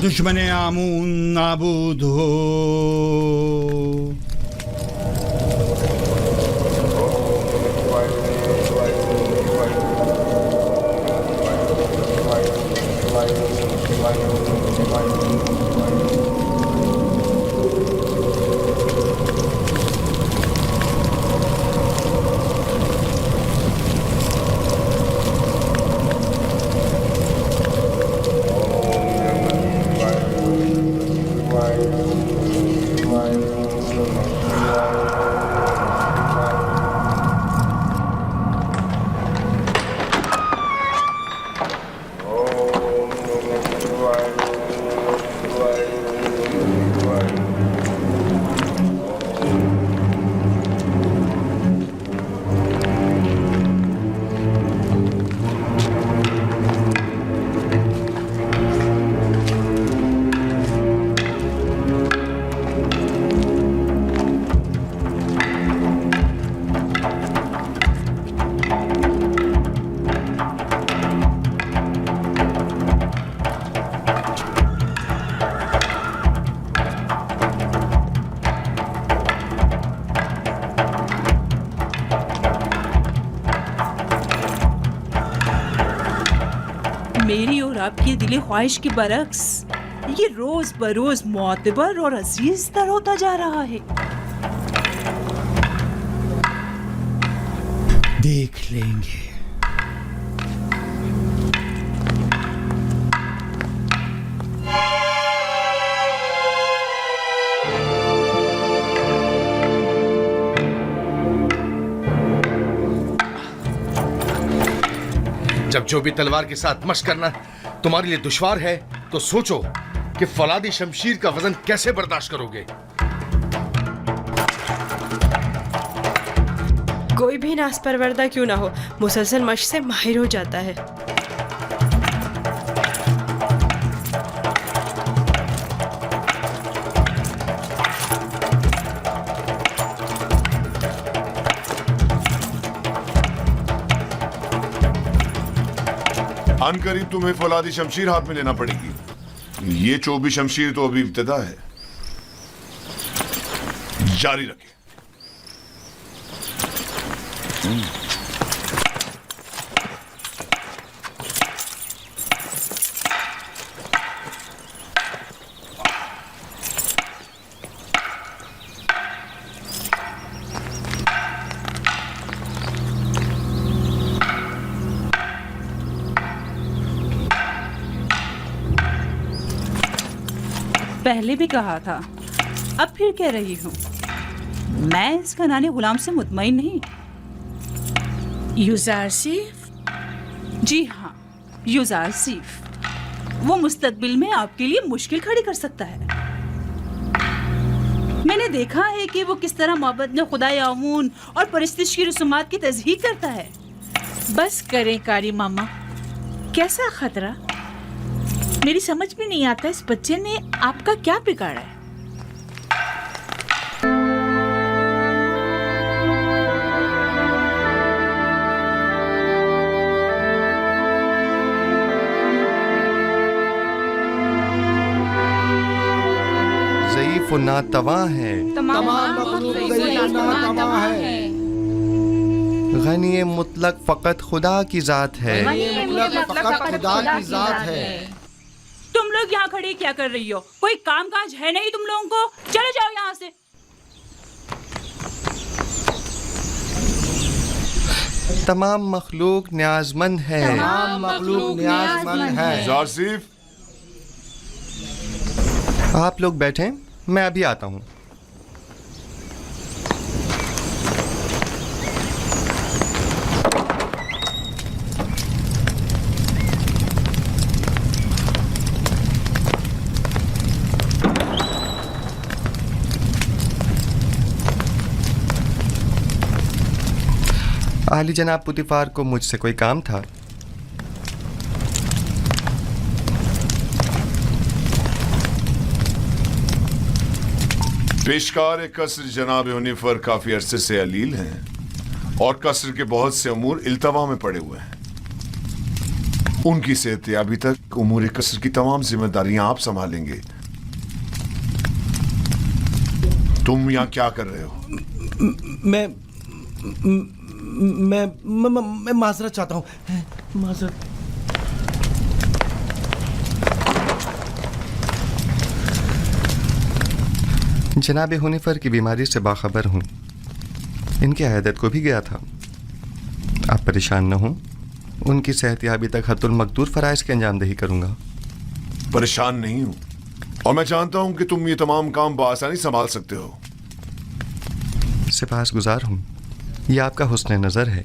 दुश्मन आमून नाबूद हो। मेरी और आपकी दिली ख्वाहिश के बरक्स ये रोज बरोज मोतबर और अजीज तर होता जा रहा है। देख लेंगे। जब जो भी तलवार के साथ मशक करना तुम्हारे लिए दुश्वार है तो सोचो कि फौलादी शमशीर का वजन कैसे बर्दाश्त करोगे। कोई भी नास परवरदा क्यों ना हो, मुसलसल मशक से माहिर हो जाता है। अनकरीब तुम्हें फौलादी शमशीर हाथ में लेना पड़ेगी। ये चौबी शमशीर तो अभी इब्तिदा है, जारी रखें। पहले भी कहा था, अब फिर कह रही हूँ, मैं इस खनाने गुलाम से मुतमईन नहीं। युजारसीफ? जी हाँ, युजारसीफ। वो मुस्तकबिल में आपके लिए मुश्किल खड़ी कर सकता है। मैंने देखा है कि वो किस तरह मोहब्बत में खुदाई आमून और परिस्तिश की रसूमात की तज़हीक करता है। बस करें कारी मामा, कैसा खतरा? मेरी समझ में नहीं आता इस बच्चे ने आपका क्या बिगाड़ा है। ज़ईफ़ नातवा है, गनी मुतलक फ़कत खुदा की ज़ात है। तुम लोग यहाँ खड़े क्या कर रही हो? कोई काम काज है नहीं तुम लोगों को? चले जाओ यहाँ से। तमाम मखलूक न्याज़मंद है। युजारसीफ, आप लोग बैठें, मैं अभी आता हूँ। आली जनाब पुतिफार को मुझसे कोई काम था। पेशकार कसर जनाब यूनिफर काफी अरसे से अलील हैं और कसर के बहुत से अमूर इल्तवा में पड़े हुए हैं। उनकी सेहतयाबी तक उमूर कसर की तमाम जिम्मेदारियां आप संभालेंगे। तुम यहाँ क्या कर रहे हो? मैं माजरत चाहता हूँ, माजरत। जनाब हुनिफर की बीमारी से बाखबर हूँ। इनकी अयादत को भी गया था। आप परेशान न हों, उनकी सेहतयाबी तक हत्तुल मकदूर फ़राइज़ की अंजामदही करूँगा। परेशान नहीं हूँ और मैं जानता हूँ कि तुम ये तमाम काम बआसानी संभाल सकते हो। सिपासगुजार हूँ, यह आपका हुस्न नज़र है।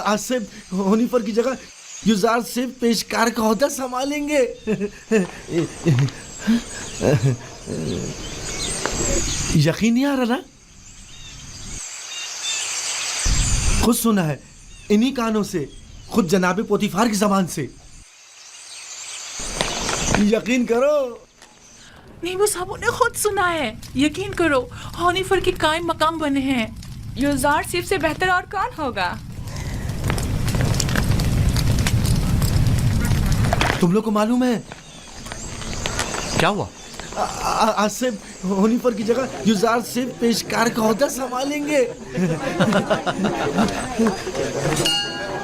आसिफ हुनिफर की जगह युजार से पेशकार का ओहदा संभालेंगे। यकीन नहीं आ रहा ना? खुद सुना है इन्हीं कानों से, खुद जनाबे पोतीफार की जबान से। यकीन करो। नहीं, वो साहब ने खुद सुना है। यकीन करो, हनीफर के कायम मकाम बने हैं। युजार सिर्फ से बेहतर और कौन होगा? तुम लोग को मालूम है क्या हुआ? आसिफ हुनिफर की जगह युजार से पेशकार का ओहदा संभालेंगे।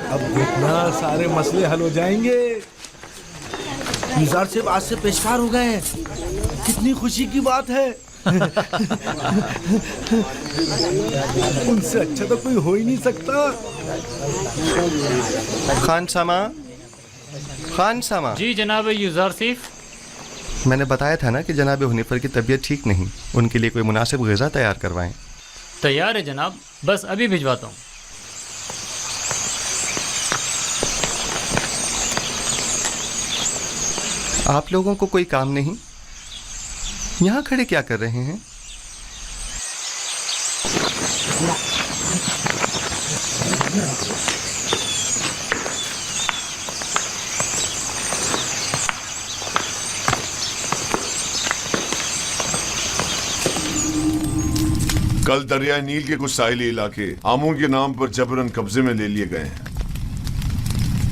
अब देखना सारे मसले हल हो जाएंगे। युजार साहब आज से पेशकार हो गए हैं, कितनी खुशी की बात है। उनसे अच्छा तो कोई हो ही नहीं सकता। खान सामा। जी जनाब युजार सिफ। मैंने बताया था ना कि जनाब हुनिफर की तबीयत ठीक नहीं, उनके लिए कोई मुनासिब ग़िज़ा तैयार करवाएं। तैयार है जनाब, बस अभी भिजवाता हूँ। आप लोगों को कोई काम नहीं? यहाँ खड़े क्या कर रहे हैं? कल दरिया नील के कुछ साहिली इलाके आमून के नाम पर जबरन कब्जे में ले लिए गए हैं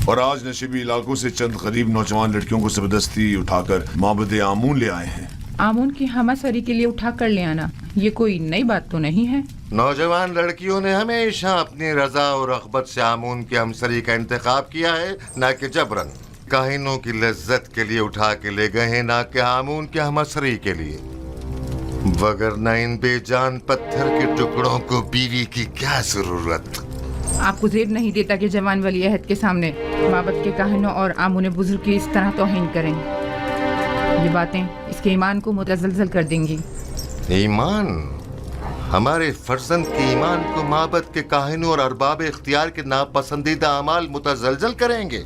और आज नशीबी इलाकों से चंद गरीब नौजवान लड़कियों को जबरदस्ती उठाकर माबद आमून ले आए हैं। आमून की हमासरी के लिए उठा कर ले आना ये कोई नई बात तो नहीं है। नौजवान लड़कियों ने हमेशा अपनी रजा और रग़बत से आमून की हमसरी का इंतखाब किया है, न कि जबरन। काहिनों की लज्जत के लिए उठा के ले गए हैं, न कि आमून की हमसरी के लिए। वगरना इन बेजान पत्थर के टुकड़ों को बीवी की क्या जरूरत। आपको ज़ेब नहीं देता कि जवान वली अहद के सामने माबद के काहिनों और आमून बुजुर्ग की इस तरह तौहीन करें। ये बातें इसके ईमान को मुतज़लज़ल कर देंगी। ईमान? हमारे फर्जंद के ईमान को माबद के काहिनों और अरबाब इख्तियार के नापसंदीदा अमाल मुतज़लज़ल करेंगे?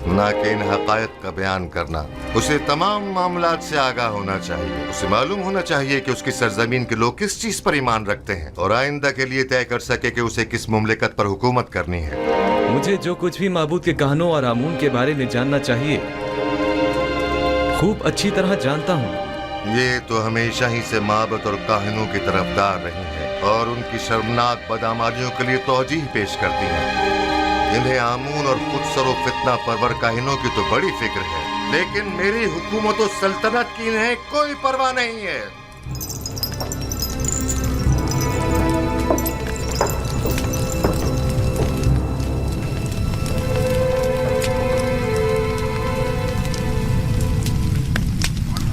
ना कि इन हक़ाइक़ का बयान करना। उसे तमाम मामलात से आगाह होना चाहिए। उसे मालूम होना चाहिए कि उसकी सरजमीन के लोग किस चीज पर ईमान रखते हैं और आइंदा के लिए तय कर सके कि उसे किस मुमलिकत पर हुकूमत करनी है। मुझे जो कुछ भी माबूद के कहानों और आमून के बारे में जानना चाहिए खूब अच्छी तरह जानता हूँ। ये तो हमेशा ही से माबद और काहिनों की तरफदार रही है और उनकी शर्मनाक बदआमालियों के लिए तौजीह पेश करती है। इन्हें आमून और खुद सरो फितना परवर काहिनों की तो बड़ी फिक्र है, लेकिन मेरी हुकूमत और सल्तनत की इन्हें कोई परवाह नहीं है।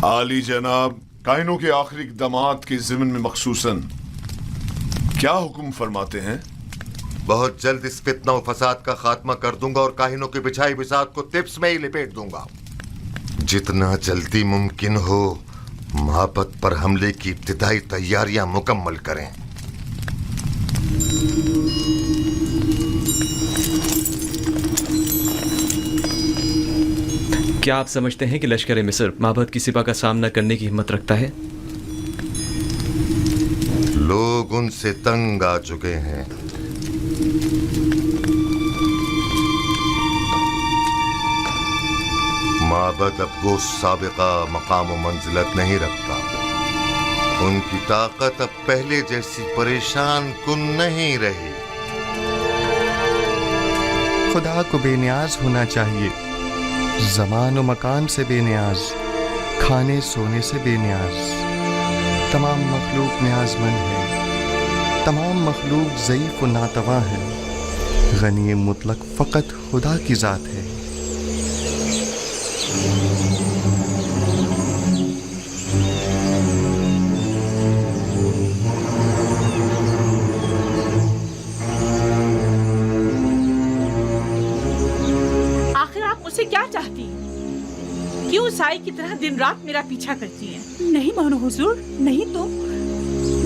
आली जनाब, काहिनों के आखिरी इक़दामात के ज़िम्न में मखसूसन क्या हुक्म फरमाते हैं? बहुत जल्द इस फितना और फसाद का खात्मा कर दूंगा और काहिनों की बिछाई बिसात को टिप्स में ही लिपेट दूंगा। जितना जल्दी मुमकिन हो माबद पर हमले की इब्तिदाई तैयारियां मुकम्मल करें। क्या आप समझते हैं कि लश्कर मिस्र माबद की सिपा का सामना करने की हिम्मत रखता है? लोग उनसे तंग आ चुके हैं। माबद अब वो साबिका मकाम व मंजिलत नहीं रखता। उनकी ताकत अब पहले जैसी परेशान कुन नहीं रही। खुदा को बेनियाज होना चाहिए, ज़मान व मकान से बेनियाज, खाने सोने से बेनियाज। तमाम मखलूक न्याज़मंद है, तमाम मखलूक ज़ईफ़ व नातवा है। गनी मुतलक फ़कत खुदा की ज़ात है। आखिर आप मुझसे क्या चाहती हैं? क्यों साई की तरह दिन रात मेरा पीछा करती हैं? नहीं मानो हुजूर, नहीं तो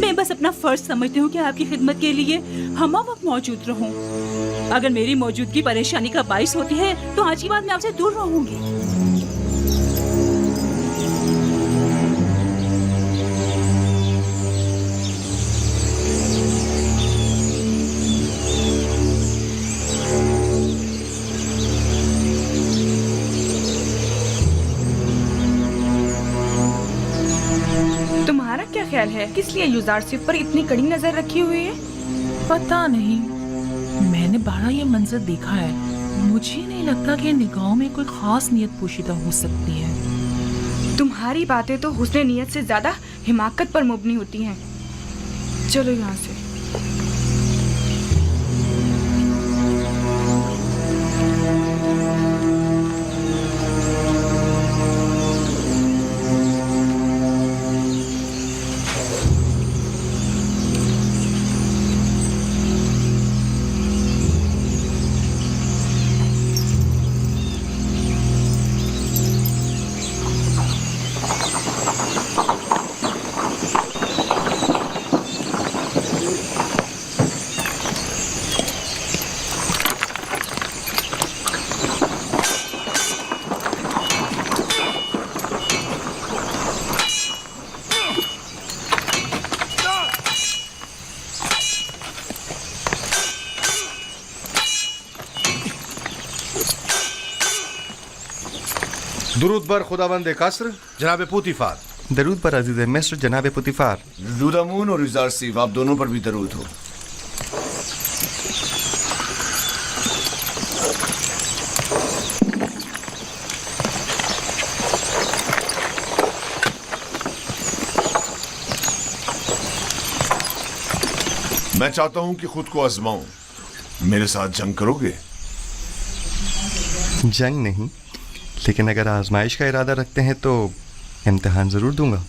मैं बस अपना फर्ज समझती हूँ कि आपकी खिदमत के लिए हम वक्त मौजूद रहूं। अगर मेरी मौजूदगी परेशानी का बाइस होती है तो आज की बात मैं आपसे दूर रहूंगी। तुम्हारा क्या ख्याल है, किस लिए युजारसिफ पर इतनी कड़ी नजर रखी हुई है? पता नहीं, मैंने बारह ये मंजर देखा है। मुझे नहीं लगता कि निगाहों में कोई खास नियत पोशीदा हो सकती है। तुम्हारी बातें तो हुस्न नियत से ज्यादा हिमाकत पर मुबनी होती हैं। चलो यहाँ से। दुरूद बर खुदाबंद कसर जनाब पुतिफार। दरूद पर अजीज मिस्र जनाब पुतिफार। दुदामून और युजारसिफ, आप दोनों पर भी दरूद हो। मैं चाहता हूं कि खुद को आजमाऊं। मेरे साथ जंग करोगे? जंग नहीं, लेकिन अगर आजमाइश का इरादा रखते हैं तो इम्तिहान जरूर दूंगा।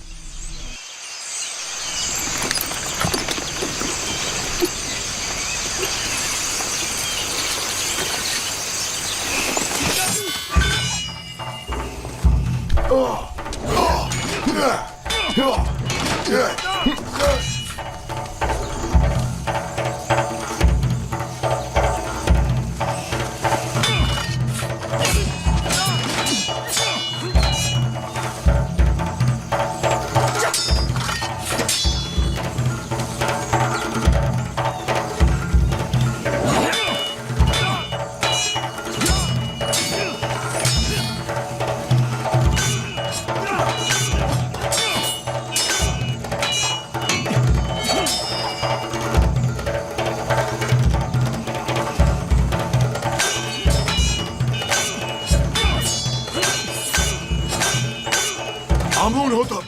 आमून हो तो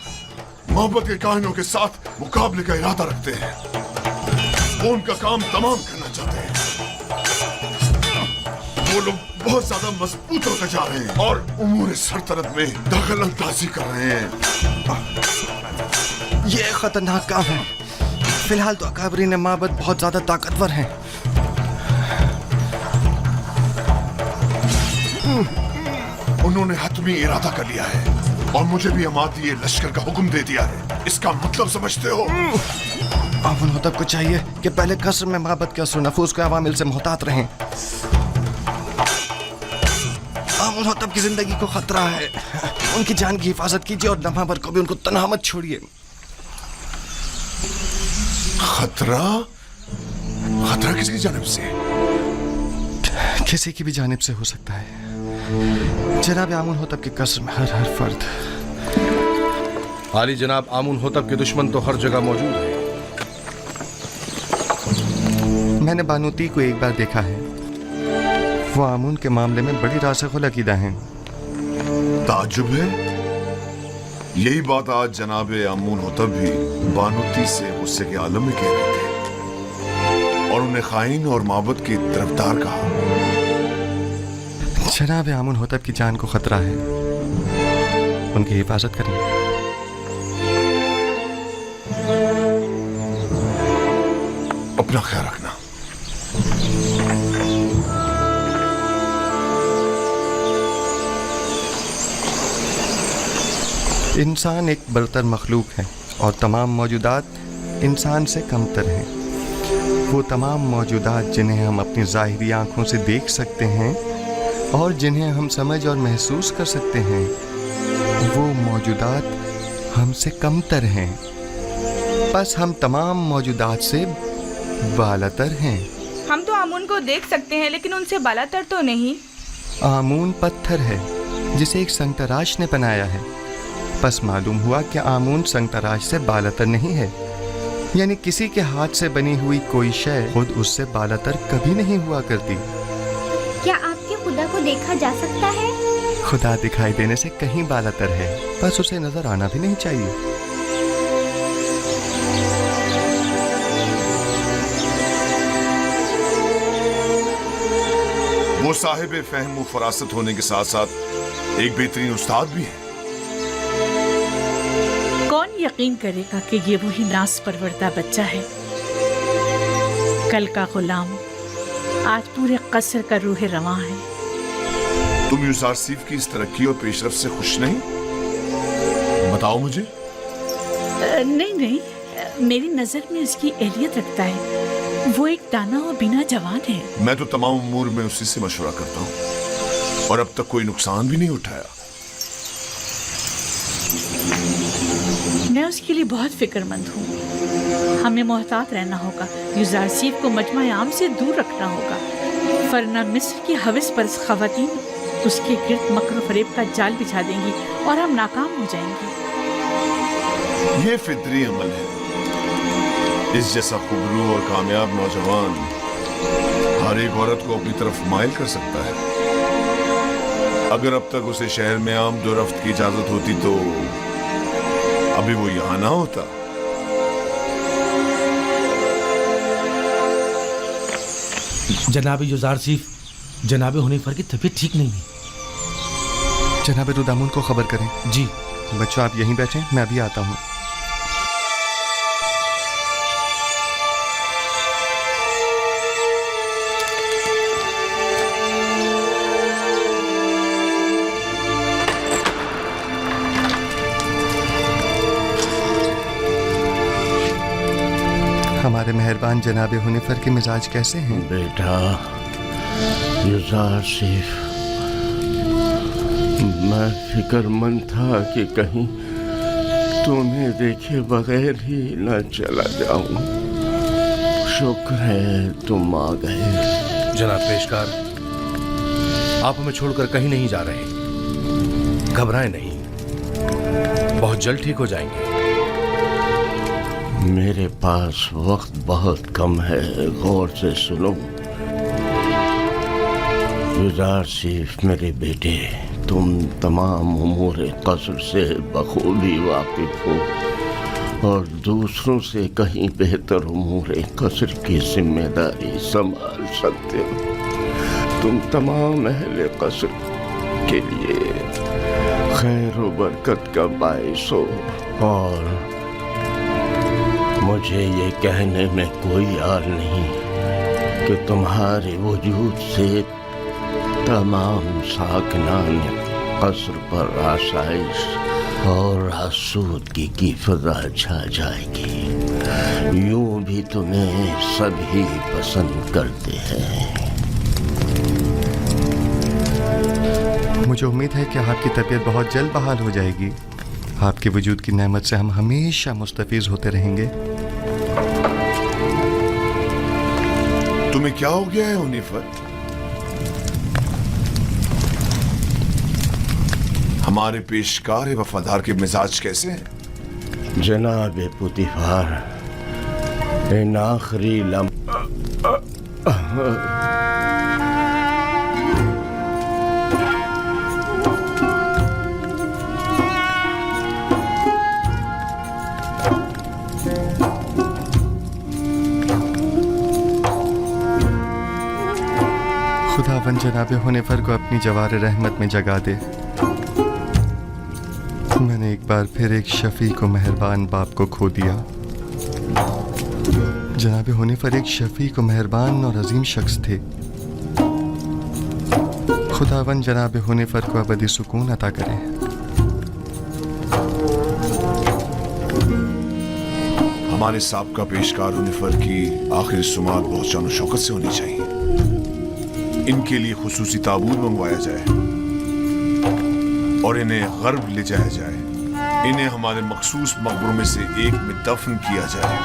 मोहब्बत के काहिनों के साथ मुकाबले का इरादा रखते हैं। वो उनका काम तमाम करना चाहते हैं। वो लोग बहुत ज्यादा मजबूत होते जा रहे हैं और उमूर सल्तनत में दखल अंदाजी कर रहे हैं। ये खतरनाक काम है। फिलहाल तो अकाबरीन माबद बहुत ज्यादा ताकतवर हैं। उन्होंने हतमी इरादा कर लिया है और मुझे भी अमाती लश्कर का हुक्म दे दिया है। इसका मतलब समझते हो? अब उन होतब को चाहिए कि पहले कसर में माबद के असर नफूस के अवामिल से मोहतात रहें। अब उन होतब की जिंदगी को खतरा है। उनकी जान की हिफाजत कीजिए और लम्हा भर को भी उनको तन्हा मत छोड़िए। खतरा? खतरा किसकी जानिब से? किसी की भी जानिब से हो सकता है। जनाब आमुन होतब की कसम हर हर फर्द। आली जनाब आमुन होतब के दुश्मन तो हर जगह मौजूद है। मैंने बानूती को एक बार देखा है। वो आमुन के मामले में बड़ी रासिख़ुल अक़ीदा हैं। ताज्जुब है, यही बात आज जनाब आमुन होतब भी बानूती से गुस्से के आलम में कह रहे थे और उन्हें खाइन और माबद की तरफदार कहा। जनाब आमुन होतब की जान को खतरा है, उनकी हिफाजत करें। अपना ख्याल रखना। इंसान एक बरतर मखलूक है और तमाम मौजूदात इंसान से कमतर हैं। वो तमाम मौजूदात जिन्हें हम अपनी ज़ाहिरी आँखों से देख सकते हैं और जिन्हें हम समझ और महसूस कर सकते हैं, वो मौजूदात हमसे कमतर हैं। बस हम तमाम मौजूदात से बालातर हैं। हम तो आमून को देख सकते हैं लेकिन उनसे बालातर तो नहीं। आमून पत्थर है जिसे एक संगतराश ने बनाया है। बस मालूम हुआ कि आमून संगतराश से बालातर नहीं है, यानी किसी के हाथ से बनी हुई कोई शय खुद उससे बालातर कभी नहीं हुआ करती। क्या आपके खुदा को देखा जा सकता है? खुदा दिखाई देने से कहीं बालातर है, बस उसे नजर आना भी नहीं चाहिए। वो साहिब फहम व फरासत होने के साथ साथ एक बेहतरीन उस्ताद भी है। कौन यकीन करेगा कि ये वही नास परवरदा बच्चा है? कल का गुलाम आज पूरे कसर का रूह रवां है। तुम यूसुफ की इस तरक्की और पेशरफ से खुश नहीं? बताओ मुझे। नहीं, मेरी नजर में उसकी एहलियत रखता है। वो एक दाना और बिना जवान है। मैं तो तमाम उमूर में उसी से मशवरा करता हूँ और अब तक कोई नुकसान भी नहीं उठाया। मैं उसके लिए बहुत फिक्रमंद हूँ। हमें मोहतात रहना होगा। यूसुफ को मजमा आम से दूर रखना होगा, वरना मिस्र की हविस पर खवातीन उसके गिर्द मकर फरेब का जाल बिछा देंगी और हम नाकाम हो जाएंगे। ये फितरी अमल है। इस जैसा खुबरू और कामयाब नौजवान हर एक औरत को अपनी तरफ माइल कर सकता है। अगर अब तक उसे शहर में आमद और रफ्त की इजाजत होती तो अभी वो यहां ना होता। जनाब यूसुफ, जनाब हुनैफर की तबीयत ठीक नहीं है। जनाब रुदामुन को खबर करें। जी। बच्चों आप यहीं बैठें, मैं अभी आता हूँ। हमारे मेहरबान जनाब हुनैफर के मिजाज कैसे हैं? बेटा यूसुफ, मैं फिक्रमंद था कि कहीं तुम्हें देखे बगैर ही न चला जाऊं। शुक्र है तुम आ गए। जनाब पेशकार, आप हमें छोड़कर कहीं नहीं जा रहे। घबराएं नहीं, बहुत जल्द ठीक हो जाएंगे। मेरे पास वक्त बहुत कम है, गौर से सुनो। यूसुफ मेरे बेटे, तुम तमाम उमूर कसर से बखूबी वाकिफ हो और दूसरों से कहीं बेहतर उमूर कसर की जिम्मेदारी संभाल सकते हो। तुम तमाम अहले कसर के लिए खैर व बरकत का बाइस हो और मुझे ये कहने में कोई यार नहीं कि तुम्हारे वजूद से तमाम साकनान कसर पर आसाइश और आसूदगी की फिजा छा जाएगी। यूं भी तुम्हें सभी पसंद करते हैं। मुझे उम्मीद है कि आपकी तबीयत बहुत जल्द बहाल हो जाएगी। आपके वजूद की नेमत से हम हमेशा मुस्तफीज होते रहेंगे। तुम्हें क्या हो गया है हुनैफर? हमारे पेशकार वफादार के मिजाज कैसे हैं? जनाब पुतिफार, इन आखिरी खुदावन जनाब हुनैफर को अपनी जवार रहमत में जगा दे। मैंने एक बार फिर एक शफीक और मेहरबान बाप को खो दिया। जनाब हुनैफर एक शफीक और मेहरबान और अजीम शख्स थे। खुदावन जनाब हुनैफर को अबदी सुकून अता करे। हमारे साबका पेशकार हुनैफर की आखिरी सुमात बहुत शान शौकत से होनी चाहिए। इनके लिए खुसूसी ताबूत मंगवाया जाए और इन्हें गर्ब ले जाया जाए। इन्हें हमारे मखसूस मकबरों में से एक में दफन किया जाए।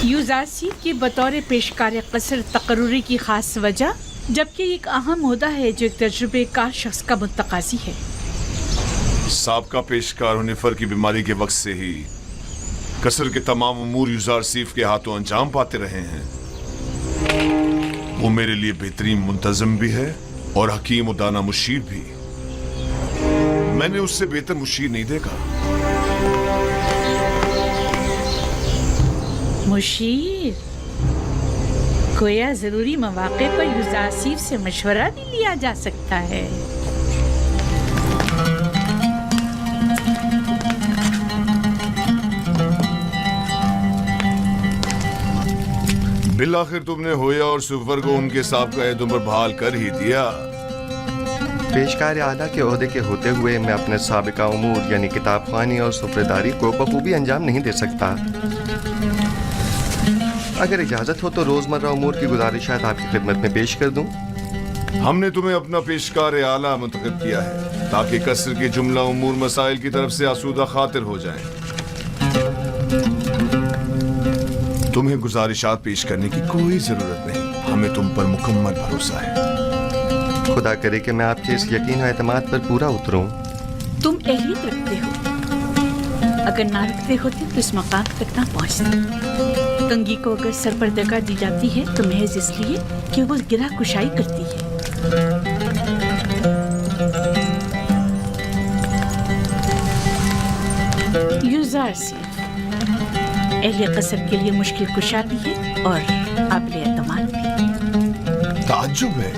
युज़ारसीफ की बतौर पेशकार कसर तकर्रुरी की खास वजह, जबकि एक अहम ओहदा है जो एक तजुर्बेकार शख्स का मुतकाजी है। साबका पेशकार हुनैफर की बीमारी के वक्त से ही कसर के तमाम उमूर युज़ारसीफ के हाथों अंजाम पाते रहे हैं। वो मेरे लिए बेहतरीन मुंतज़म भी है और हकीम और दाना मुशीर भी। मैंने उससे बेहतर मुशीर नहीं देखा। मुशीर, गोया जरूरी मौके पर युज़ारसीफ से मशवरा भी लिया जा सकता है। बिलाखिर तुमने होया और सुफर को उनके साबका एहदों पर बहाल कर ही दिया। पेशकार आला के ओहदे के होते हुए मैं अपने साबिका उमूर यानी किताब ख़्वानी और सुफरेदारी को बखूबी अंजाम नहीं दे सकता। अगर इजाज़त हो तो रोज़मर्रा उमूर की गुजारिशात आपकी खिदमत में पेश कर दूं। हमने तुम्हें अपना पेशकार आला मुंतखब किया है ताकि कसर के जुमला उमूर मसाइल की तरफ से आसूदा खातिर हो जाएं। तुम्हें गुजारिशात पेश करने की कोई जरूरत नहीं। हमें तुम पर मुकम्मल भरोसा है। खुदा करे कि मैं आपके इस यकीन और एतमाद पर पूरा उतरूं। तुम अहलियत रखते हो, अगर ना रखते होते तो इस मकाम तक ना पहुंचते। कंगी को अगर सर पर दगा दी जाती है तो महज इसलिए कि वो गिरा कुशाई करती है। युज़ारसीफ अहले कसर के लिए मुश्किल कुशा भी है और काबिल एतमाद भी। ताज्जुब है,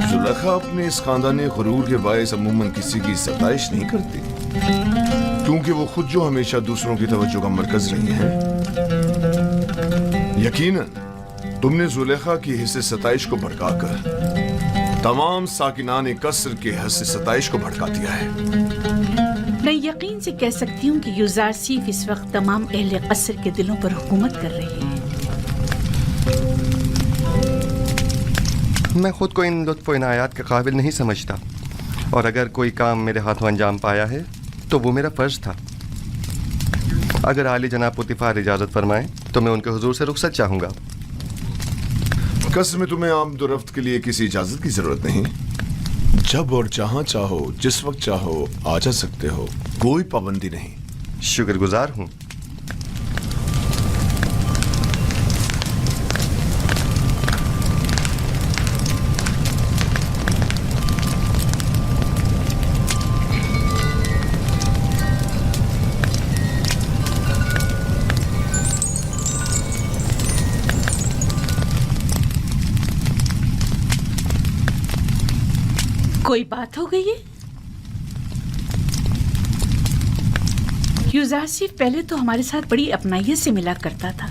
जुलेखा अपने इस खानदानी गुरूर के बायस अमूमन किसी की सताइश नहीं करती, क्योंकि वो खुद जो हमेशा दूसरों की तवज्जो का मरकज रही हैं। यकीनन तुमने जुलेखा की हिस्से सताइश को भड़काकर तमाम साकिनान कसर के हिस्से सताइश को भड़का दिया है। मैं यकीन से कह सकती हूँ कि युज़ारसीफ इस वक्त तमाम अहले कसर के दिलों पर हुकूमत कर रही है। मैं खुद को इन लुत्फ़ व इनायात के काबिल नहीं समझता, और अगर कोई काम मेरे हाथों अंजाम पाया है तो वो मेरा फ़र्ज़ था। अगर आली जनाब पुतिफार इजाज़त फरमाएं तो मैं उनके हुजूर से रुखसत चाहूँगा। कसर में तुम्हें आमदोरफ्त के लिए किसी इजाज़त की ज़रूरत नहीं। जब और जहाँ चाहो जिस वक्त चाहो आ जा सकते हो, कोई पाबंदी नहीं। शुक्रगुजार हूँ। कोई बात हो गई है? यूजारसिफ पहले तो हमारे साथ बड़ी अपनाइयत से मिला करता था,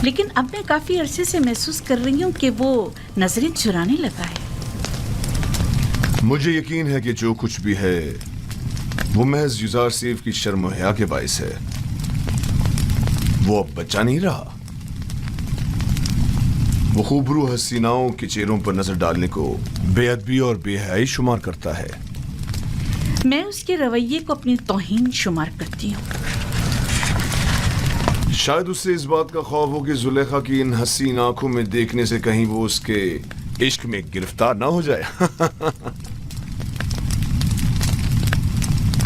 लेकिन अब मैं काफी अरसे से महसूस कर रही हूँ कि वो नजरें चुराने लगा है। मुझे यकीन है कि जो कुछ भी है वो महज यूजारसिफ की शर्म हया के बाइस है। वो अब बच्चा नहीं रहा। वो खूबरू हसीनाओं के चेहरों पर नजर डालने को बेअदबी और बेहयाई शुमार करता है। मैं उसके रवैये को अपनी तौहीन शुमार करती हूँ। शायद उससे इस बात का खौफ हो कि जुलेखा की इन हसीन आंखों में देखने से कहीं वो उसके इश्क में गिरफ्तार ना हो जाए।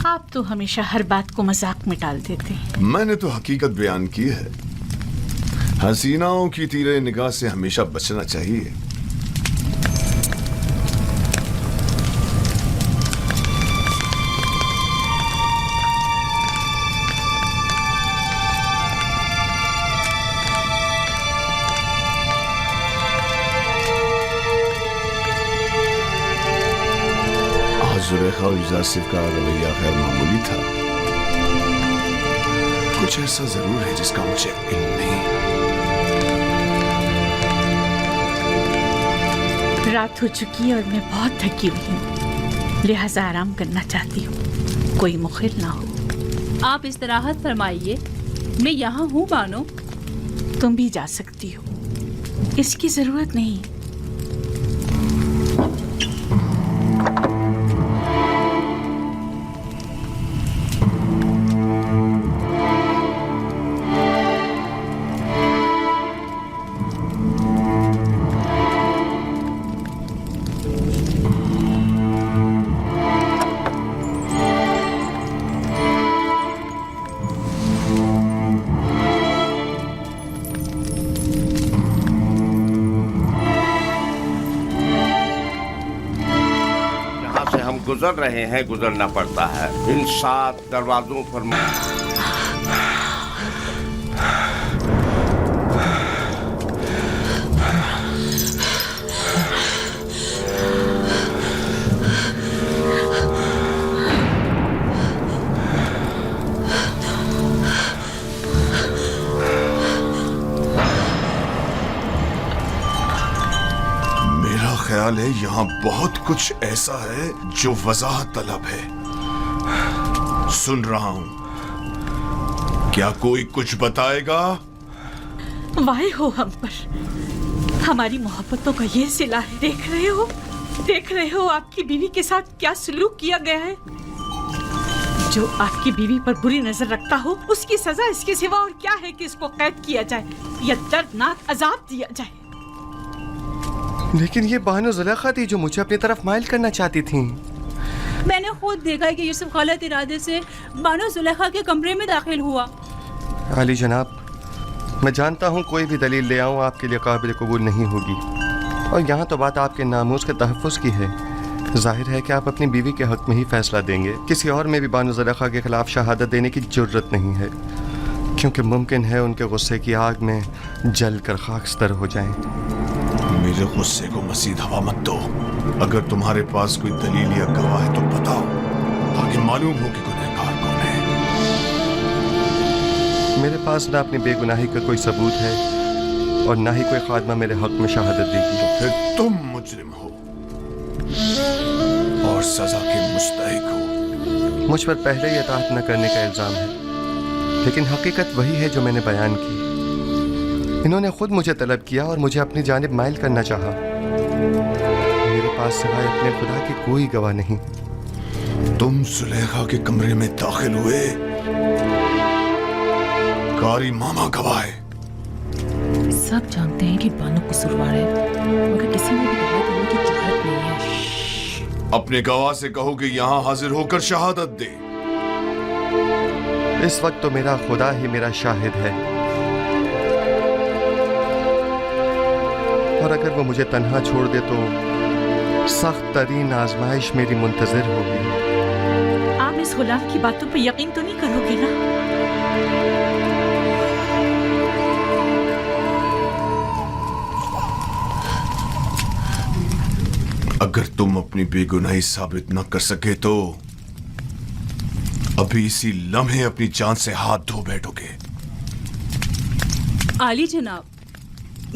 आप तो हमेशा हर बात को मजाक में टाल देते हैं। मैंने तो हकीकत बयान की है। हसीनाओं की तीरे निगाह से हमेशा बचना चाहिए। जुलेखा और यूजारसिफ का रवैया गैर मामूली था। कुछ ऐसा जरूर है जिसका मुझे इल्म नहीं। रात हो चुकी है और मैं बहुत थकी हुई हूँ, लिहाजा आराम करना चाहती हूँ। कोई मुखिल ना हो। आप इस्तराहत फरमाइए, मैं यहाँ हूँ बानो। तुम भी जा सकती हो, इसकी जरूरत नहीं। गुजर रहे हैं, गुजरना पड़ता है। इन 7 दरवाजों पर ख्याल है यहाँ बहुत कुछ ऐसा है जो वजाहत तलब है। सुन रहा हूँ, क्या कोई कुछ बताएगा? वाहे हो हम पर, हमारी मोहब्बतों का ये सिला है। देख रहे हो आपकी बीवी के साथ क्या सलूक किया गया है। जो आपकी बीवी पर बुरी नजर रखता हो, उसकी सजा इसके सिवा और क्या है कि इसको कैद किया जाए या दर्दनाक अजाब दिया जाए। लेकिन ये बानो जुलेखा थी जो मुझे अपनी तरफ माइल करना चाहती थी। मैंने खुद देखा है कि यूसुफ गलत इरादे से बानो जुलेखा के कमरे में दाखिल हुआ। आली जनाब, मैं जानता हूँ कोई भी दलील ले आऊँ आपके लिए काबिल कबूल नहीं होगी, और यहाँ तो बात आपके नामूस के तहफ़्फ़ुज़ की है। जाहिर है कि आप अपनी बीवी के हक़ में ही फैसला देंगे। किसी और में भी बानो जुलेखा के खिलाफ शहादत देने की ज़रूरत नहीं है, क्योंकि मुमकिन है उनके गुस्से की आग में जल कर खाकस्तर हो जाएं। मेरे गुस्से को मज़ीद हवा मत दो। अगर तुम्हारे पास कोई दलील या गवाह है तो बताओ, ताकि मालूम हो कि गुनहगार कौन है। मेरे पास ना अपनी बेगुनाही का कोई सबूत है और ना ही कोई खादमा मेरे हक में शहादत देगी। तो फिर तुम मुजरिम हो और सजा के मुस्तहिक हो। मुझ पर पहले ही इताअत न करने का इल्ज़ाम है, लेकिन हकीकत वही है जो मैंने बयान की। इन्होंने खुद मुझे तलब किया और मुझे अपनी जानिब माइल करना चाहा। मेरे पास सिवाय अपने खुदा की कोई गवाह नहीं। तुम जुलेखा के कमरे में दाखिल हुए, कारी मामा गवाह है। सब जानते हैं कि बानो कसूरवार है, मगर किसी ने भी गवाह देने की जुर्रत नहीं है। अपने गवाह से कहो कि यहाँ हाजिर होकर शहादत दे। इस वक्त तो मेरा खुदा ही मेरा शाहिद है, और अगर वो मुझे तन्हा छोड़ दे तो सख्त तरीन आजमाइश मेरी मुंतजर होगी। आप इस गुलाम की बातों पर यकीन तो नहीं करोगे ना? अगर तुम अपनी बेगुनाही साबित न कर सके तो अभी इसी लम्हे अपनी जान से हाथ धो बैठोगे। आली जनाब,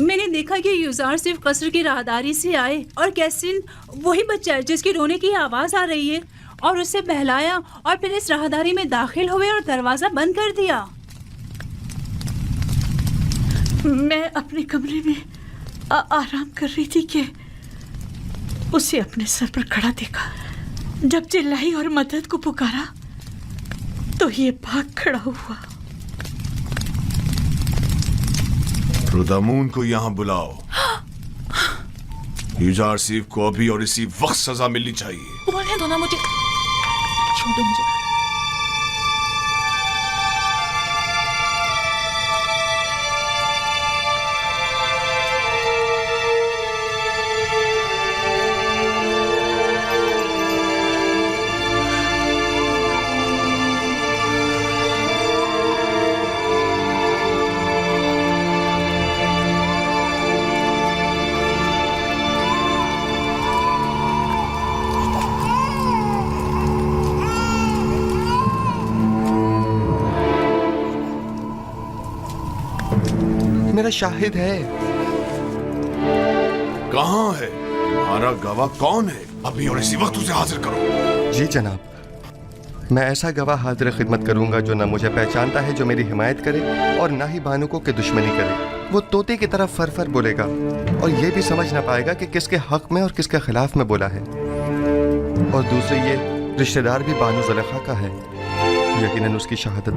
मैंने देखा कि युजार सिर्फ कसर की राहदारी से आए और कैसिन वही बच्चा है जिसकी रोने की आवाज आ रही है, और उसे बहलाया और फिर इस राहदारी में दाखिल हुए और दरवाजा बंद कर दिया। मैं अपने कमरे में आराम कर रही थी कि उसे अपने सर पर खड़ा देखा। जब चिल्लाई और मदद को पुकारा तो ये भाग खड़ा हुआ। रुदामून को यहाँ बुलाओ। युजार सीफ को अभी और इसी वक्त सजा मिलनी चाहिए। बोलने दो ना मुझे, छोड़ो मुझे। मेरा शाहिद है। कहाँ है हमारा गवाह? कौन है? अभी और इसी वक्त उसे हाजिर करो। जी जनाब, मैं ऐसा गवाह हाजिर खिदमत करूंगा जो ना मुझे पहचानता है, जो मेरी हिमायत करे, और ना ही बानुको की दुश्मनी करे। वो तोते की तरफ फर बोलेगा और ये भी समझ ना पाएगा कि किसके हक में और किसके खिलाफ में बोला है। और दूसरे ये रिश्तेदार भी बानो ज़ुलेखा का है। यकीनन उसकी शहादत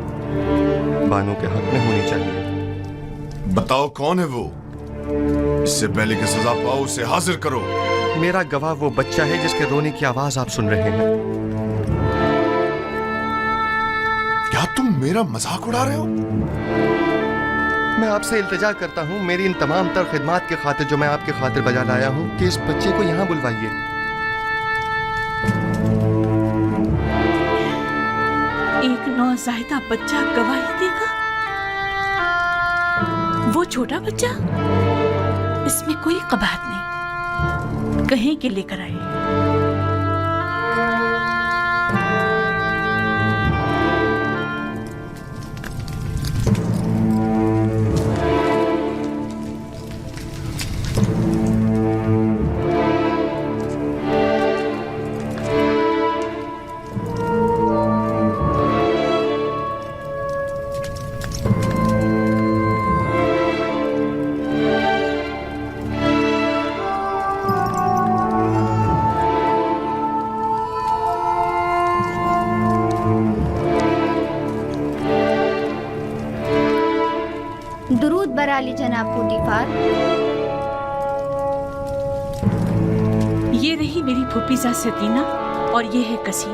बानो के हक में होनी चाहिए। बताओ कौन है वो? इससे पहले कि सजा पाओ उसे हाजिर करो। मेरा गवाह वो बच्चा है जिसके रोने की आवाज आप सुन रहे हैं। क्या तुम मेरा मजाक उड़ा रहे हो? मैं आपसे इल्तिजा करता हूँ, मेरी इन तमाम तर खिदमात की खातिर जो मैं आपके खातिर बजा लाया हूँ, कि इस बच्चे को यहाँ बुलवाइए। एक नौज़ायदा बच्चा गवाही देगा? वो छोटा बच्चा? इसमें कोई कबाहत नहीं, कहीं के लेकर आए। दुरूद बराली जनाब पुटीफार। ये रही मेरी फूफीजा सतीना और ये है कसी।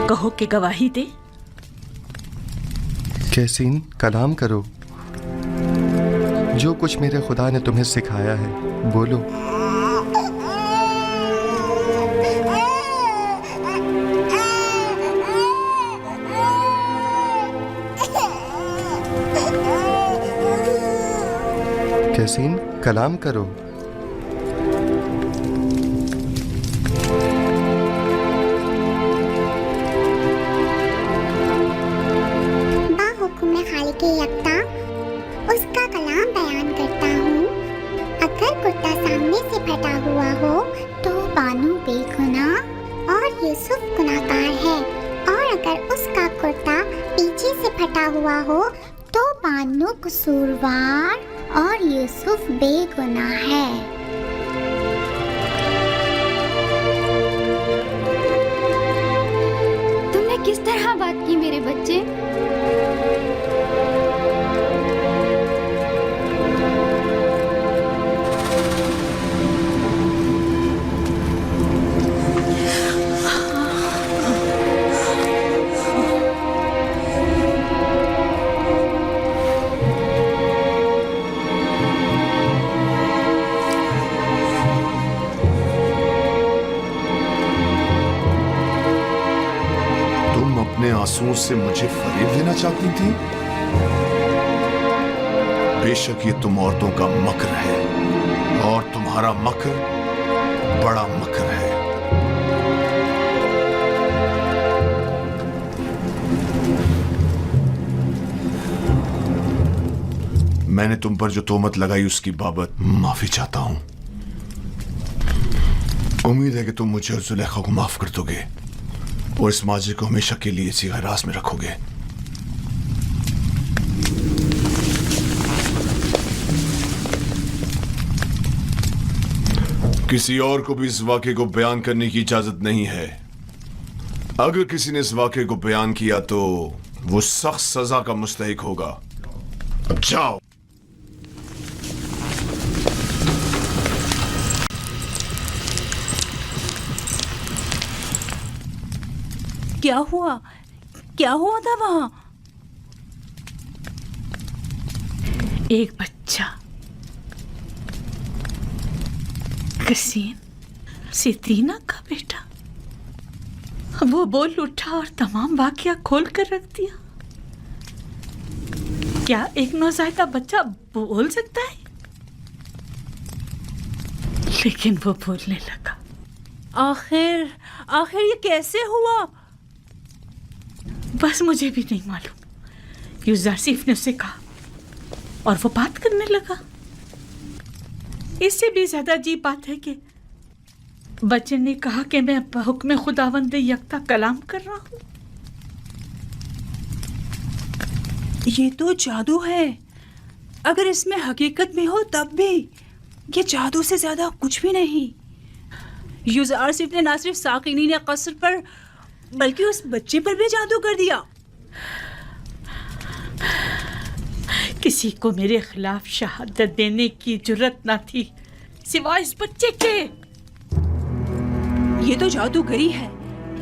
कहो कि गवाही दे। कैसीन, कलाम करो। जो कुछ मेरे खुदा ने तुम्हें सिखाया है बोलो। कैसीन, कलाम करो। बाहुकुम खालिक यकता उसका कलाम बयान करता हूँ। अगर कुर्ता सामने से फटा हुआ हो तो बानू बेगुनाह और यूसुफ गुनाहगार है, और अगर उसका कुर्ता पीछे से फटा हुआ हो तो बानू कसूरवार और यूसुफ बेगुनाह है। तुमने किस तरह बात की मेरे बच्चे? आंसुओं से मुझे फरेब देना चाहती थी? बेशक ये तुम औरतों का मकर है, और तुम्हारा मकर बड़ा मकर है। मैंने तुम पर जो तोहमत लगाई उसकी बाबत माफी चाहता हूं। उम्मीद है कि तुम मुझे और जुलेखा को माफ कर दोगे और इस माजरे को हमेशा के लिए इसी हिरास में रखोगे। किसी और को भी इस वाक़े को बयान करने की इजाजत नहीं है। अगर किसी ने इस वाक़े को बयान किया तो वो सख्त सजा का मुस्तहिक होगा। अब जाओ। क्या हुआ? क्या हुआ था वहां? एक बच्चा कसीम, सितीना का बेटा, वो बोल उठा और तमाम वाकया खोल कर रख दिया। क्या एक नौज़ायदा बच्चा बोल सकता है? लेकिन वो बोलने लगा। आखिर ये कैसे हुआ? बस मुझे भी नहीं मालूम। यूजारसीफ ने उसे कहा और वो बात करने लगा। इससे भी ज्यादा अजीब बात है कि बच्चे ने कहा कि मैं हुक्म खुदावंद यकता कलाम कर रहा हूं। ये तो जादू है। अगर इसमें हकीकत में हो तब भी ये जादू से ज्यादा कुछ भी नहीं। यूजारसीफ ने ना सिर्फ साकिनीन कसर पर बल्कि उस बच्चे पर भी जादू कर दिया। किसी को मेरे खिलाफ शहादत देने की जुर्रत ना थी सिवाय इस बच्चे के। ये तो जादूगरी है।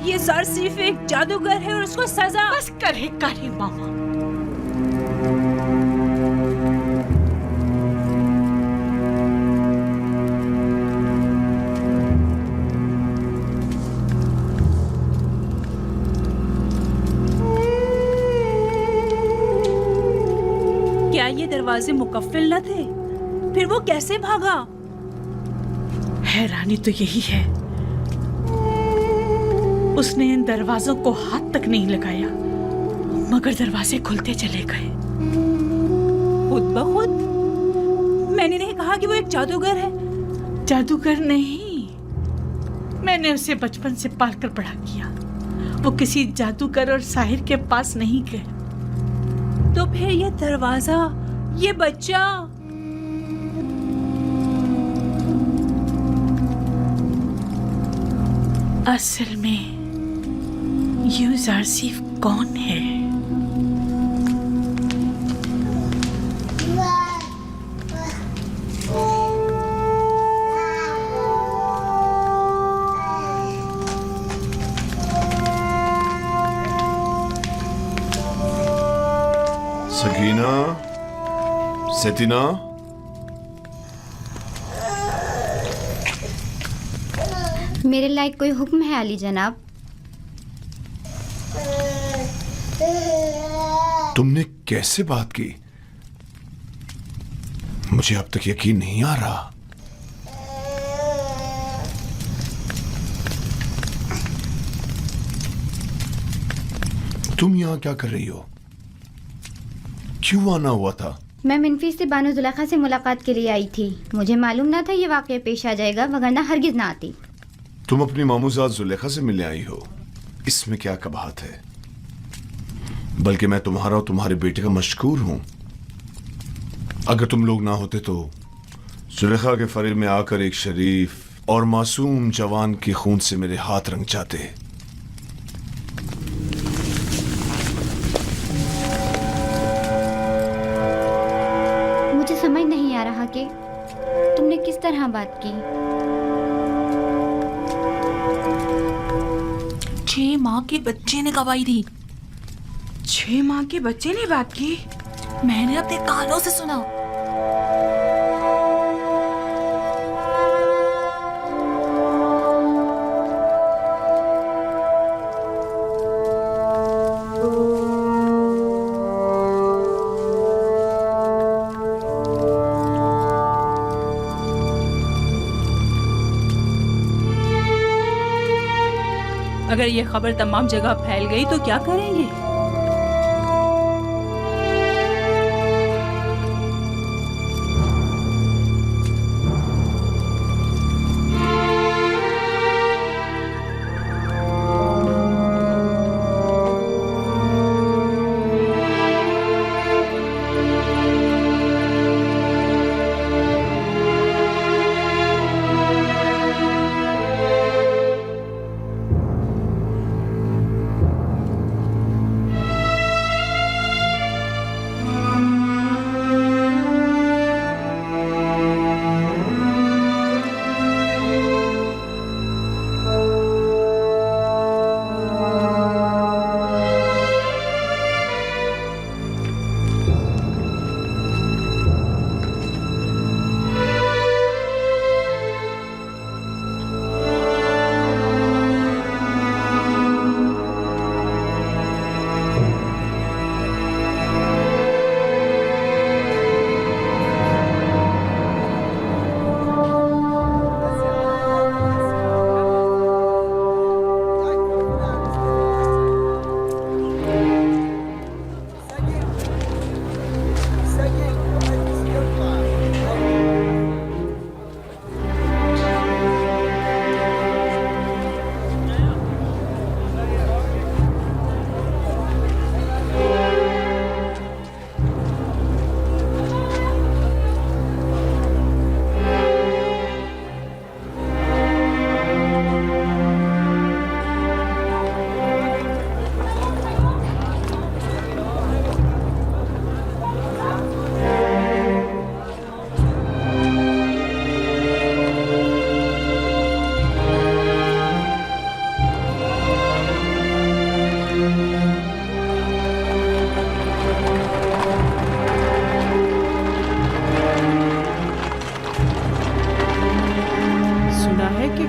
ये ज़ारसीफ एक जादूगर है और उसको सजा। बस करे मामा। क्या ये दरवाजे मुकफ्फिल न थे? फिर वो कैसे भागा? हैरानी तो यही है, उसने इन दरवाजों को हाथ तक नहीं लगाया मगर दरवाजे खुलते चले गए खुद ब खुद। मैंने नहीं कहा कि वो एक जादूगर है। जादूगर नहीं, मैंने उसे बचपन से पालकर बड़ा किया। वो किसी जादूगर और साहिर के पास नहीं गए। तो फिर ये दरवाजा, ये बच्चा, असल में यूजारसीफ कौन है? सकीना, सतीना, मेरे लायक कोई हुक्म है अली जनाब? तुमने कैसे बात की? मुझे अब तक यकीन नहीं आ रहा। तुम यहां क्या कर रही हो? क्यों आना हुआ था? मैं मिनफी से बानो जुलेखा से मुलाकात के लिए आई थी। मुझे मालूम ना था ये वाक़या पेश आ जाएगा, वगरना हरगिज ना आती। तुम अपनी मामूजात जुलेखा से मिलने आई हो, इसमें क्या कबाहत है? बल्कि मैं तुम्हारा और तुम्हारे बेटे का मशकूर हूं। अगर तुम लोग ना होते तो जुलेखा के फरेब में आकर एक शरीफ और मासूम जवान के खून से मेरे हाथ रंग जाते। मुझे समझ नहीं आ रहा कि तुमने किस तरह बात की। 6 माह के बच्चे ने गवाही दी। 6 माह के बच्चे ने बात की? मैंने अपने कानों से सुना। अगर ये खबर तमाम जगह फैल गई तो क्या करेंगे?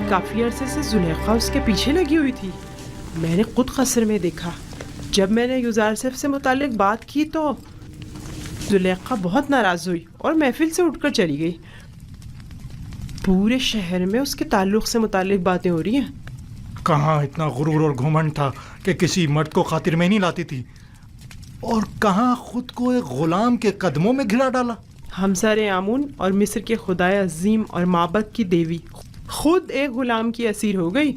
काफी अरसे से जुलेखा उसके पीछे लगी हुई थी। मैंने खुद कसर में देखा। जब मैंने युजारसिफ से मुतालिक बात की तो जुलेखा बहुत नाराज हुई और महफिल से उठकर चली गई। पूरे शहर में उसके ताल्लुक से मुतालिक बातें हो रही हैं। कहाँ इतना गुरूर और घुमंड था कि किसी मर्द को खातिर में नहीं लाती थी, और कहाँ खुद को एक गुलाम के कदमों में घिरा डाला। हमसारे आमून और मिस्र के खुदाए अजीम और माबद की देवी खुद एक गुलाम की असीर हो गई,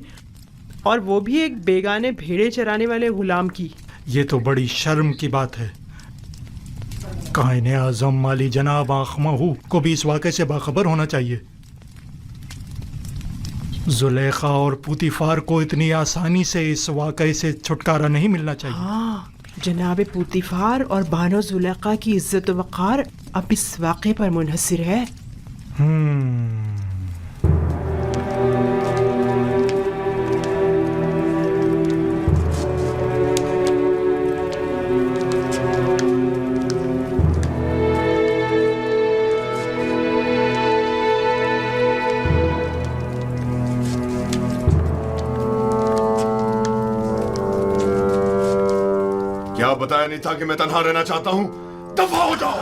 और वो भी एक बेगाने भेड़े चराने वाले गुलाम की। ये तो बड़ी शर्म की बात है। कायने आज़म माली जनाब आखमाहू को भी इस वाक़े से बाखबर होना चाहिए। जुलेखा और पुतीफार को इतनी आसानी से इस वाक़े से छुटकारा नहीं मिलना चाहिए। हाँ, जनाब पुतीफार और बानो जुलेखा की इज्जत वक़ार अब इस वाक़े पर मुनहसर है। क्या बताया नहीं था कि मैं तन्हा रहना चाहता हूं? दफा हो जाओ।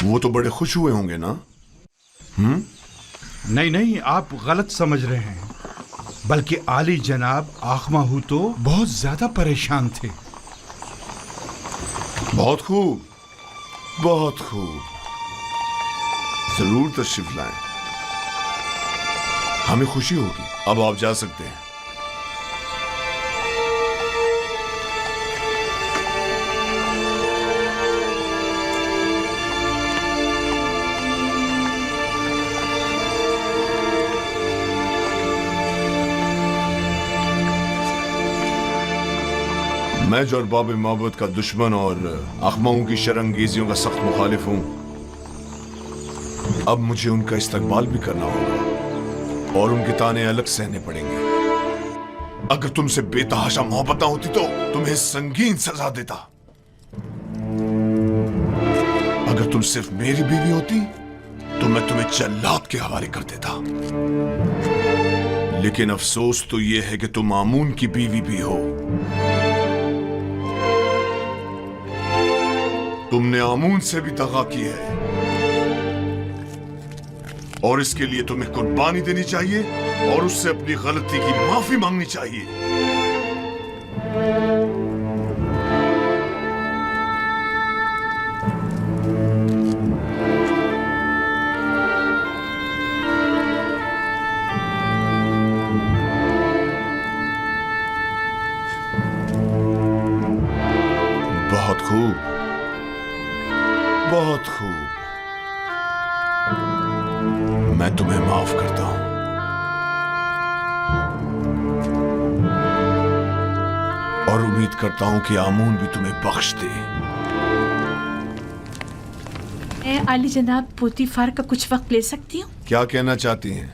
वो तो बड़े खुश हुए होंगे ना? नहीं नहीं, आप गलत समझ रहे हैं। बल्कि आली जनाब आखमाहू तो बहुत ज्यादा परेशान थे। बहुत खूब, बहुत खूब। जरूर तशरीफ लाएं, हमें खुशी होगी। अब आप जा सकते हैं। मैं जो अरबाब माबद का दुश्मन और अखमाओं की शरंगेजियों का सख्त मुखालिफ हूं, अब मुझे उनका इस्तकबाल भी करना होगा और उनके ताने अलग सहने पड़ेंगे। अगर तुमसे बेतहाशा मोहब्बत ना होती तो तुम्हें संगीन सजा देता। अगर तुम सिर्फ मेरी बीवी होती तो मैं तुम्हें जल्लाद के हवाले कर देता। लेकिन अफसोस तो यह है कि तुम आमून की बीवी भी हो। तुमने आमून से भी दगा की है और इसके लिए तुम्हें कुर्बानी देनी चाहिए और उससे अपनी गलती की माफी मांगनी चाहिए। बहुत खूब, बहुत खूब। मैं तुम्हें माफ करता हूं। और उम्मीद करता हूं कि आमून भी तुम्हें बख्श दे। मैं आली जनाब पोतीफार का कुछ वक्त ले सकती हूँ? क्या कहना चाहती हैं?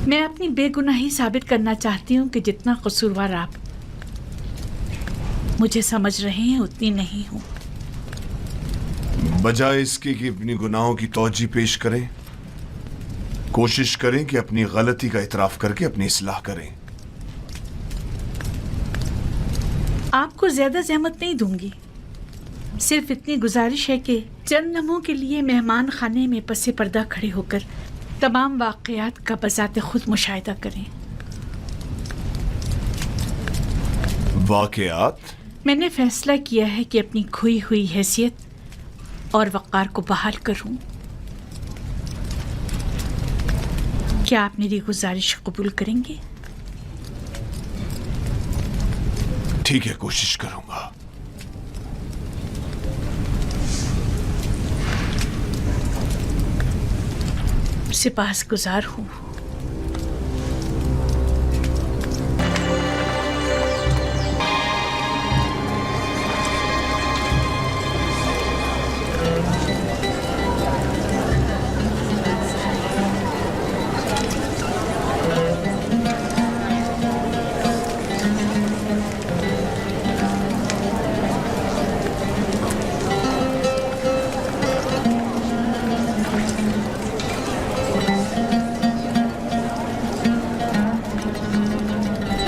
मैं अपनी बेगुनाही साबित करना चाहती हूँ कि जितना कसूरवार आप मुझे समझ रहे हैं उतनी नहीं हूँ। बजाय इसके कि अपनी गुनाहों की तौजी पेश करें, कोशिश करें कि अपनी गलती का इतराफ करके अपनी इस्लाह करें। आपको ज्यादा ज़हमत नहीं दूंगी, सिर्फ इतनी गुजारिश है कि चंद लम्हों के लिए मेहमान खाने में पसे पर्दा खड़े होकर तमाम वाक़यात का बज़ाते खुद मुशाहिदा करें। वाक़यात? मैंने फैसला किया है कि अपनी खोई हुई हैसियत और वक़ार को बहाल करूं। क्या आप मेरी गुजारिश कबूल करेंगे? ठीक है, कोशिश करूंगा। सिपाहसगुजार हूँ।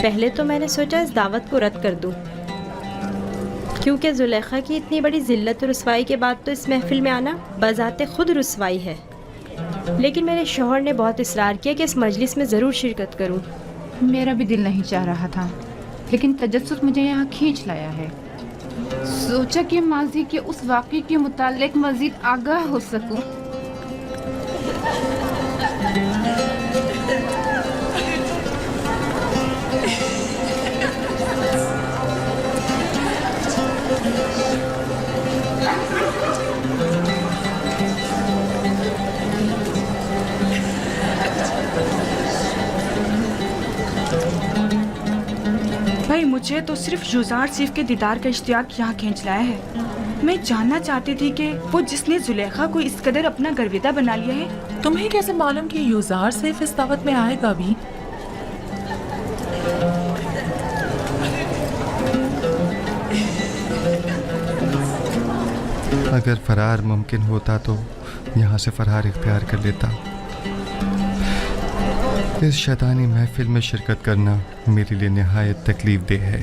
पहले तो मैंने सोचा इस दावत को रद्द कर दूं, क्योंकि जुलेखा की इतनी बड़ी जिल्लत और रुसवाई के बाद तो इस महफिल में आना बज़ाते खुद रुसवाई है। लेकिन मेरे शौहर ने बहुत इसरार किया कि इस मजलिस में ज़रूर शिरकत करूं। मेरा भी दिल नहीं चाह रहा था, लेकिन तजस्सुस मुझे यहाँ खींच लाया है। सोचा कि माजी के उस वाक़े के मुताल्लिक मज़ीद आगाह हो सकूं। भाई मुझे तो सिर्फ युजार सिफ के दीदार का इश्तियाक यहाँ खींच लाया है। मैं जानना चाहती थी कि वो जिसने जुलेखा को इस कदर अपना गर्विदा बना लिया है। तुम्हें कैसे मालूम कि युजार सिफ इस दावत में आएगा भी? अगर फरार मुमकिन होता तो यहाँ से फरार इख्तियार कर लेता। इस शैतानी महफिल में शिरकत करना मेरे लिए निहायत तकलीफ देह है।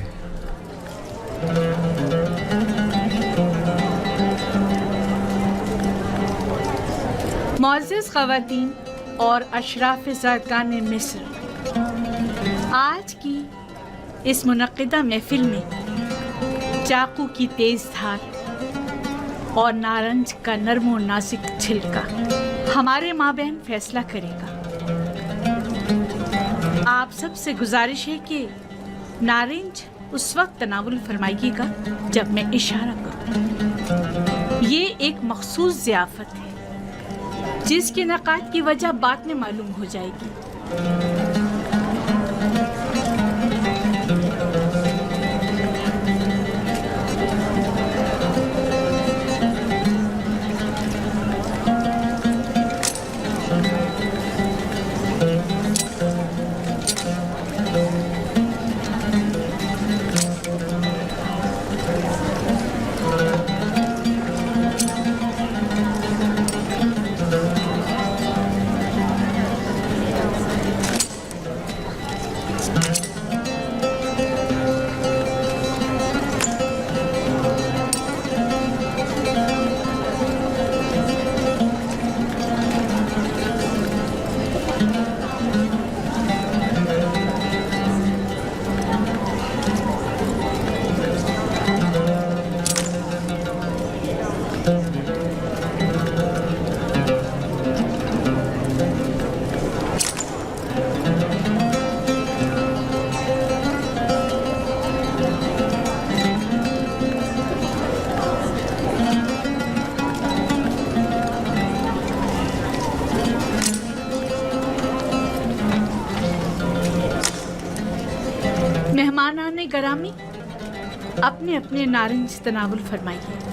मुअज़्ज़िज़ ख़वातीन और अशराफ़ ज़ारकान मिस्र, आज की इस मुनक़्क़िदा महफिल में चाकू की तेज़ धार और नारंज का नरम और नाजुक छिलका हमारे माबैन फैसला करेगा। आप सबसे गुजारिश है कि नारंज उस वक्त तनावुल फरमाइएगा जब मैं इशारा करूं। ये एक मखसूस ज़ियाफ़त है जिसके नक़ात की वजह बाद में मालूम हो जाएगी। मेहमान आने गरामी, अपने अपने नारंज तनावुल फरमाइए।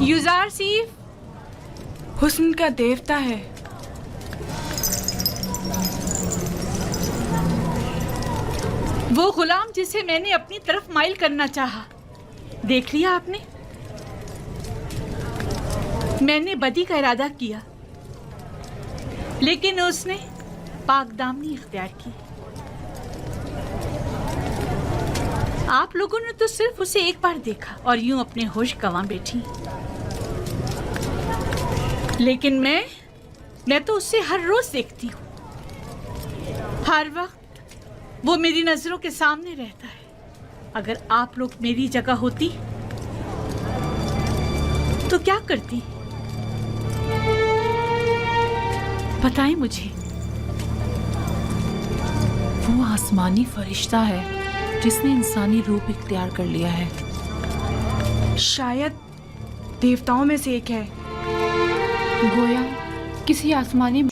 युजार सीफ हुस्न का देवता है। वो गुलाम जिसे मैंने अपनी तरफ माइल करना चाहा, देख लिया आपने? मैंने बदी का इरादा किया, लेकिन उसने पाकदामनी इख्तियार की। आप लोगों ने तो सिर्फ उसे एक बार देखा और यूं अपने होश गंवा बैठी, लेकिन मैं तो उसे हर रोज देखती हूँ। हर वक्त वो मेरी नजरों के सामने रहता है। अगर आप लोग मेरी जगह होती तो क्या करती? बताएं मुझे। वो आसमानी फरिश्ता है जिसने इंसानी रूप इख्तियार कर लिया है। शायद देवताओं में से एक है। गोया किसी आसमानी